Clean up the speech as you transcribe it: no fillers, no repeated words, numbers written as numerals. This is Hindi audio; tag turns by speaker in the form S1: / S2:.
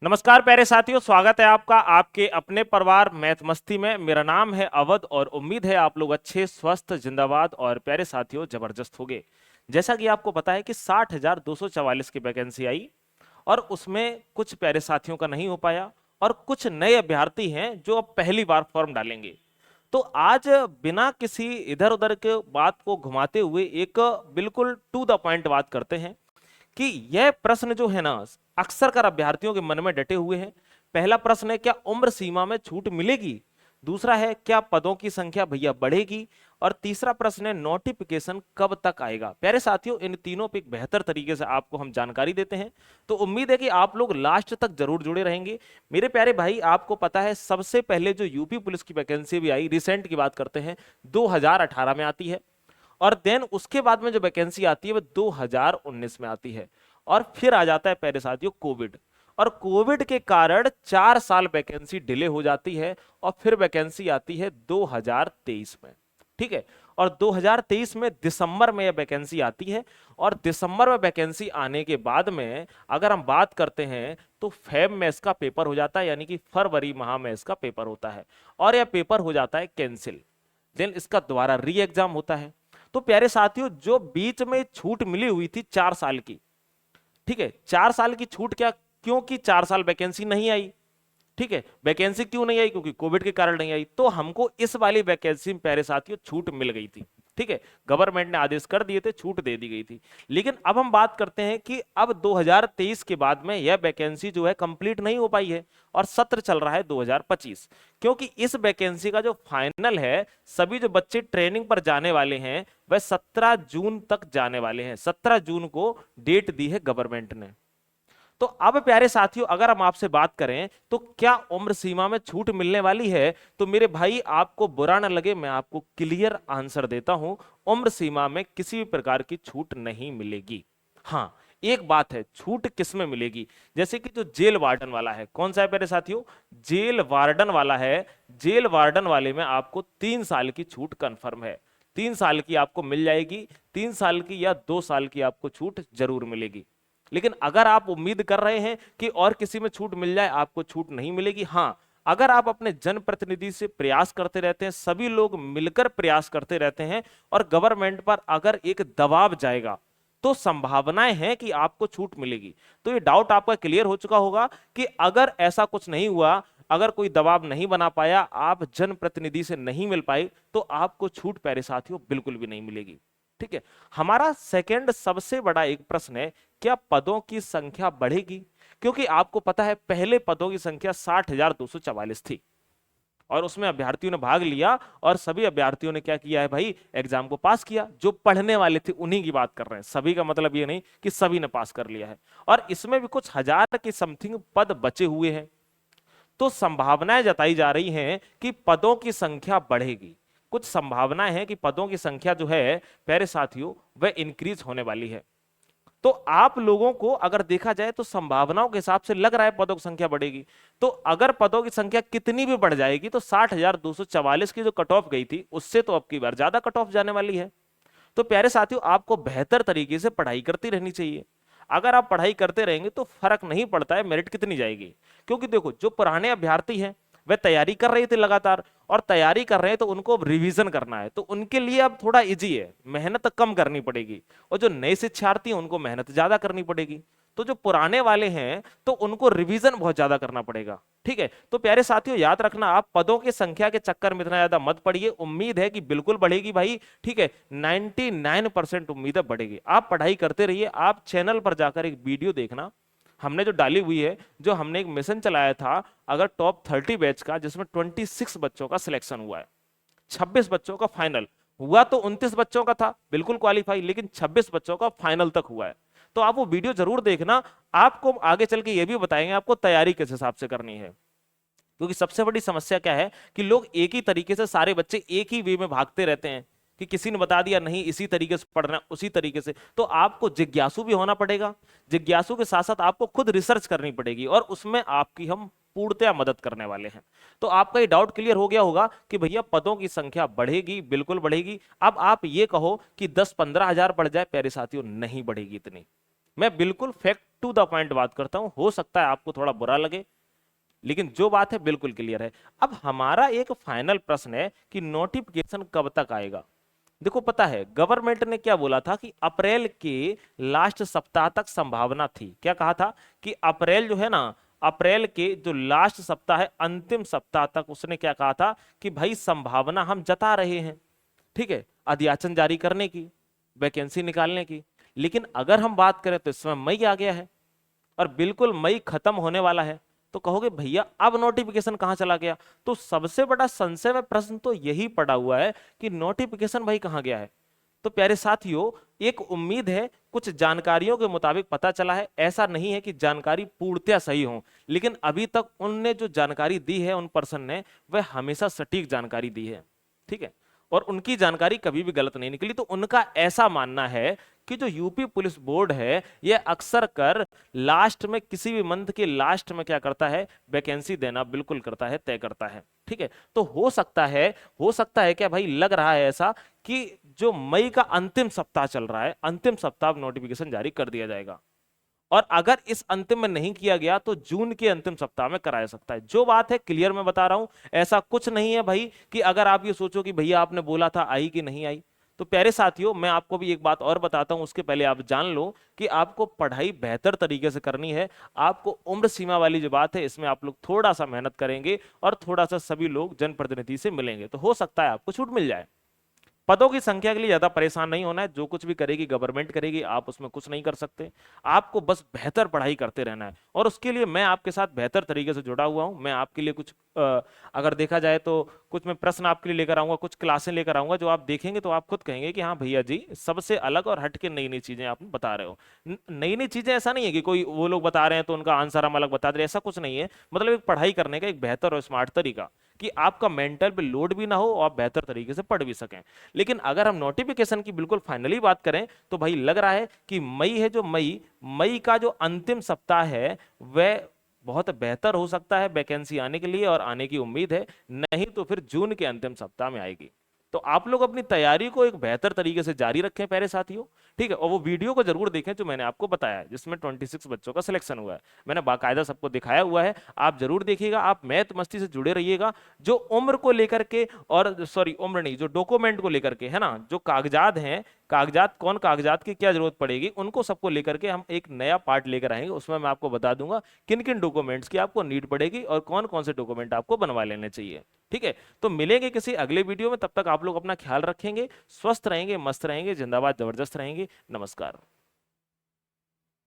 S1: नमस्कार प्यारे साथियों, स्वागत है आपका आपके अपने परिवार मैथ मस्ती में। मेरा नाम है अवध और उम्मीद है आप लोग अच्छे, स्वस्थ, जिंदाबाद और प्यारे साथियों जबरदस्त होंगे। जैसा कि आपको पता है कि 60,244 की वैकेंसी आई और उसमें कुछ प्यारे साथियों का नहीं हो पाया और कुछ नए अभ्यर्थी हैं जो अब पहली बार फॉर्म डालेंगे। तो आज बिना किसी इधर उधर के बात को घुमाते हुए एक बिल्कुल टू द पॉइंट बात करते हैं कि यह प्रश्न जो है ना, अक्सर कर अभ्यर्थियों के मन में डटे हुए हैं। पहला प्रश्न है, क्या उम्र सीमा में छूट मिलेगी? दूसरा है, क्या पदों की संख्या भैया बढ़ेगी? और तीसरा प्रश्न है, नोटिफिकेशन कब तक आएगा? प्यारे साथियों, इन तीनों पे एक बेहतर तरीके से आपको हम जानकारी देते हैं, तो उम्मीद है कि आप लोग लास्ट तक जरूर जुड़े रहेंगे। मेरे प्यारे भाई, आपको पता है सबसे पहले जो यूपी पुलिस की वैकेंसी भी आई, रिसेंट की बात करते हैं, 2018 में आती है। और देन उसके बाद में जो वैकेंसी आती है वो 2019 में आती है। और फिर आ जाता है प्यारे साथियों कोविड, और कोविड के कारण 4 साल वैकेंसी डिले हो जाती है और फिर वैकेंसी आती है 2023 में। ठीक है, और 2023 में दिसंबर में यह वैकेंसी आती है। और दिसंबर में वैकेंसी आने के बाद में अगर हम बात करते हैं तो फेब में इसका पेपर हो जाता है, यानी कि फरवरी माह में इसका पेपर होता है और यह पेपर हो जाता है कैंसिल। देन इसका दोबारा री एग्जाम होता है। तो प्यारे साथियों, जो बीच में छूट मिली हुई थी 4 साल की, ठीक है, 4 साल की छूट, क्या क्योंकि 4 साल वैकेंसी नहीं आई। ठीक है, वैकेंसी क्यों नहीं आई? क्योंकि कोविड के कारण नहीं आई। तो हमको इस वाली वैकेंसी में प्यारे साथियों छूट मिल गई थी। ठीक है, गवर्नमेंट ने आदेश कर दिए थे, छूट दे दी गई थी। लेकिन अब हम बात करते हैं कि अब 2023 के बाद में यह वैकेंसी जो है कंप्लीट नहीं हो पाई है और सत्र चल रहा है 2025। क्योंकि इस वैकेंसी का जो फाइनल है, सभी जो बच्चे ट्रेनिंग पर जाने वाले हैं वह 17 जून तक जाने वाले हैं। 17 जून को डेट दी है गवर्नमेंट ने। तो अब प्यारे साथियों, अगर हम आपसे बात करें तो क्या उम्र सीमा में छूट मिलने वाली है? तो मेरे भाई, आपको बुरा ना लगे, मैं आपको क्लियर आंसर देता हूं, उम्र सीमा में किसी भी प्रकार की छूट नहीं मिलेगी। हाँ, एक बात है, छूट किस में मिलेगी? जैसे कि जो जेल वार्डन वाला है, कौन सा है प्यारे साथियों? जेल वार्डन वाला है। जेल वार्डन वाले में आपको 3 साल की छूट कंफर्म है। 3 साल की आपको मिल जाएगी, 3 साल की या 2 साल की आपको छूट जरूर मिलेगी। लेकिन अगर आप उम्मीद कर रहे हैं कि और किसी में छूट मिल जाए, आपको छूट नहीं मिलेगी। हां, अगर आप अपने जनप्रतिनिधि से प्रयास करते रहते हैं, सभी लोग मिलकर प्रयास करते रहते हैं और गवर्नमेंट पर अगर एक दबाव जाएगा तो संभावनाएं हैं कि आपको छूट मिलेगी। तो ये डाउट आपका क्लियर हो चुका होगा कि अगर ऐसा कुछ नहीं हुआ, अगर कोई दबाव नहीं बना पाया, आप जनप्रतिनिधि से नहीं मिल पाई, तो आपको छूट प्यारे साथियों बिल्कुल भी नहीं मिलेगी। ठीक है, हमारा सेकंड सबसे बड़ा एक प्रश्न है, क्या पदों की संख्या बढ़ेगी? क्योंकि आपको पता है पहले पदों की संख्या 60,244 थी और उसमें अभ्यर्थियों ने भाग लिया और सभी अभ्यर्थियों ने क्या किया है भाई, एग्जाम को पास किया। जो पढ़ने वाले थे उन्हीं की बात कर रहे हैं, सभी का मतलब ये नहीं कि सभी ने पास कर लिया है। और इसमें भी कुछ हजार के समथिंग पद बचे हुए हैं। तो संभावनाएं जताई जा रही हैं कि पदों की संख्या बढ़ेगी। कुछ संभावनाएं हैं कि पदों की संख्या जो है प्यारे साथियों वह इंक्रीज होने वाली है। तो आप लोगों को अगर देखा जाए तो संभावनाओं के हिसाब से लग रहा है पदों की संख्या बढ़ेगी। तो अगर पदों की संख्या कितनी भी बढ़ जाएगी तो 60,244 की जो कट ऑफ गई थी उससे तो अब की बार ज्यादा कट ऑफ जाने वाली है। तो प्यारे साथियों, आपको बेहतर तरीके से पढ़ाई करती रहनी चाहिए। अगर आप पढ़ाई करते रहेंगे तो फर्क नहीं पड़ता है मेरिट कितनी जाएगी। क्योंकि देखो, जो पुराने अभ्यर्थी हैं वे तैयारी कर रहे थे लगातार, और तैयारी कर रहे हैं तो उनको अब रिवीजन करना है, तो उनके लिए अब थोड़ा इजी है, मेहनत कम करनी पड़ेगी। और जो नए शिक्षार्थी हैं उनको मेहनत ज्यादा करनी पड़ेगी। तो जो पुराने वाले हैं तो उनको रिवीजन बहुत ज्यादा करना पड़ेगा। ठीक है, तो प्यारे साथियों याद रखना, आप पदों की संख्या के चक्कर में इतना ज्यादा मत पड़िए। उम्मीद है कि बिल्कुल बढ़ेगी भाई। ठीक है, 99% उम्मीद है बढ़ेगी। आप पढ़ाई करते रहिए। आप चैनल पर जाकर एक वीडियो देखना, हमने जो डाली हुई है, जो हमने एक मिशन चलाया था अगर टॉप 30 बैच का, जिसमें 26 बच्चों का सिलेक्शन हुआ है, 26 बच्चों का फाइनल हुआ। तो 29 बच्चों का था बिल्कुल क्वालिफाई, लेकिन 26 बच्चों का फाइनल तक हुआ है। तो आप वो वीडियो जरूर देखना। आपको आगे चल के ये भी बताएंगे आपको तैयारी किस हिसाब से करनी है। क्योंकि सबसे बड़ी समस्या क्या है कि लोग एक ही तरीके से, सारे बच्चे एक ही वे में भागते रहते हैं कि किसी ने बता दिया नहीं इसी तरीके से पढ़ना, उसी तरीके से। तो आपको जिज्ञासु भी होना पड़ेगा। जिज्ञासु के साथ साथ आपको खुद रिसर्च करनी पड़ेगी और उसमें आपकी हम पूर्णतया मदद करने वाले हैं। तो आपका ये डाउट क्लियर हो गया होगा कि भैया पदों की संख्या बढ़ेगी, बिल्कुल बढ़ेगी। अब आप ये कहो कि 10-15 हजार बढ़ जाए, प्यारे साथियों नहीं बढ़ेगी इतनी। मैं बिल्कुल फैक्ट टू द पॉइंट बात करता हूं, हो सकता है आपको थोड़ा बुरा लगे, लेकिन जो बात है बिल्कुल क्लियर है। अब हमारा एक फाइनल प्रश्न है कि नोटिफिकेशन कब तक आएगा। देखो पता है गवर्नमेंट ने क्या बोला था कि अप्रैल के लास्ट सप्ताह तक संभावना थी। क्या कहा था कि अप्रैल जो है ना, अप्रैल के जो लास्ट सप्ताह है, अंतिम सप्ताह तक उसने क्या कहा था कि भाई संभावना हम जता रहे हैं, ठीक है, अध्याचन जारी करने की, वैकेंसी निकालने की। लेकिन अगर हम बात करें तो इस समय मई आ गया है और बिल्कुल मई खत्म होने वाला है, तो कहोगे भैया अब नोटिफिकेशन कहां चला गया। तो सबसे बड़ा संशय में प्रश्न तो यही पड़ा हुआ है कि नोटिफिकेशन भाई कहां गया है। तो प्यारे साथियों, एक उम्मीद है, कुछ जानकारियों के मुताबिक पता चला है, ऐसा नहीं है कि जानकारी पूर्णतया सही हो, लेकिन अभी तक उनने जो जानकारी दी है उन पर्सन ने, वह हमेशा सटीक जानकारी दी है, ठीक है, और उनकी जानकारी कभी भी गलत नहीं निकली। तो उनका ऐसा मानना है कि जो यूपी पुलिस बोर्ड है यह अक्सर कर लास्ट में, किसी भी मंथ के लास्ट में क्या करता है, वैकेंसी देना बिल्कुल करता है, तय करता है, ठीक है। तो हो सकता है क्या भाई, लग रहा है ऐसा कि जो मई का अंतिम सप्ताह चल रहा है, अंतिम सप्ताह नोटिफिकेशन जारी कर दिया जाएगा, और अगर इस अंतिम में नहीं किया गया तो जून के अंतिम सप्ताह में कराया सकता है। जो बात है क्लियर मैं बता रहा हूं, ऐसा कुछ नहीं है भाई कि अगर आप ये सोचो कि भैया आपने बोला था आई कि नहीं आई। तो प्यारे साथियों, मैं आपको भी एक बात और बताता हूं, उसके पहले आप जान लो कि आपको पढ़ाई बेहतर तरीके से करनी है। आपको उम्र सीमा वाली जो बात है, इसमें आप लोग थोड़ा सा मेहनत करेंगे और थोड़ा सा सभी लोग जनप्रतिनिधि से मिलेंगे, तो हो सकता है आपको छूट मिल जाए। पदों की संख्या के लिए ज्यादा परेशान नहीं होना है, जो कुछ भी करेगी गवर्नमेंट करेगी, आप उसमें कुछ नहीं कर सकते। आपको बस बेहतर पढ़ाई करते रहना है, और उसके लिए मैं आपके साथ बेहतर तरीके से जुड़ा हुआ हूं। मैं आपके लिए कुछ अगर देखा जाए तो कुछ मैं प्रश्न आपके लिए लेकर आऊंगा, कुछ क्लासें लेकर आऊंगा, जो आप देखेंगे तो आप खुद कहेंगे कि हाँ भैया जी, सबसे अलग और हटके नई नई चीजें आप बता रहे हो। नई नई चीजें ऐसा नहीं है कि कोई वो लोग बता रहे हैं तो उनका आंसर हम अलग बता दे रहे हैं, ऐसा कुछ नहीं है। मतलब एक पढ़ाई करने का एक बेहतर और स्मार्ट तरीका, कि आपका मेंटल पे लोड भी ना हो और आप बेहतर तरीके से पढ़ भी सकें। लेकिन अगर हम नोटिफिकेशन की बिल्कुल फाइनली बात करें तो भाई लग रहा है कि मई है, जो मई का जो अंतिम सप्ताह है वह बहुत बेहतर हो सकता है वैकेंसी आने के लिए, और आने की उम्मीद है, नहीं तो फिर जून के अंतिम सप्ताह में आएगी। तो आप लोग अपनी तैयारी को एक बेहतर तरीके से जारी रखें प्यारे साथियों, ठीक है, और वो वीडियो को जरूर देखें जो मैंने आपको बताया है, जिसमें 26 बच्चों का सिलेक्शन हुआ है, मैंने बाकायदा सबको दिखाया हुआ है। आप जरूर देखिएगा, आप मैथ मस्ती से जुड़े रहिएगा। जो उम्र को लेकर के, और सॉरी उम्र नहीं, जो डॉक्यूमेंट को लेकर के है ना, जो कागजात हैं, कागजात कौन, कागजात की क्या जरूरत पड़ेगी, उनको सबको लेकर के हम एक नया पार्ट लेकर आएंगे। उसमें मैं आपको बता दूंगा किन किन डॉक्यूमेंट्स की आपको नीड पड़ेगी और कौन कौन से डॉक्यूमेंट आपको बनवा लेने चाहिए, ठीक है। तो मिलेंगे किसी अगले वीडियो में, तब तक आप लोग अपना ख्याल रखेंगे, स्वस्थ रहेंगे, मस्त रहेंगे, जिंदाबाद जबरदस्त रहेंगे। नमस्कार।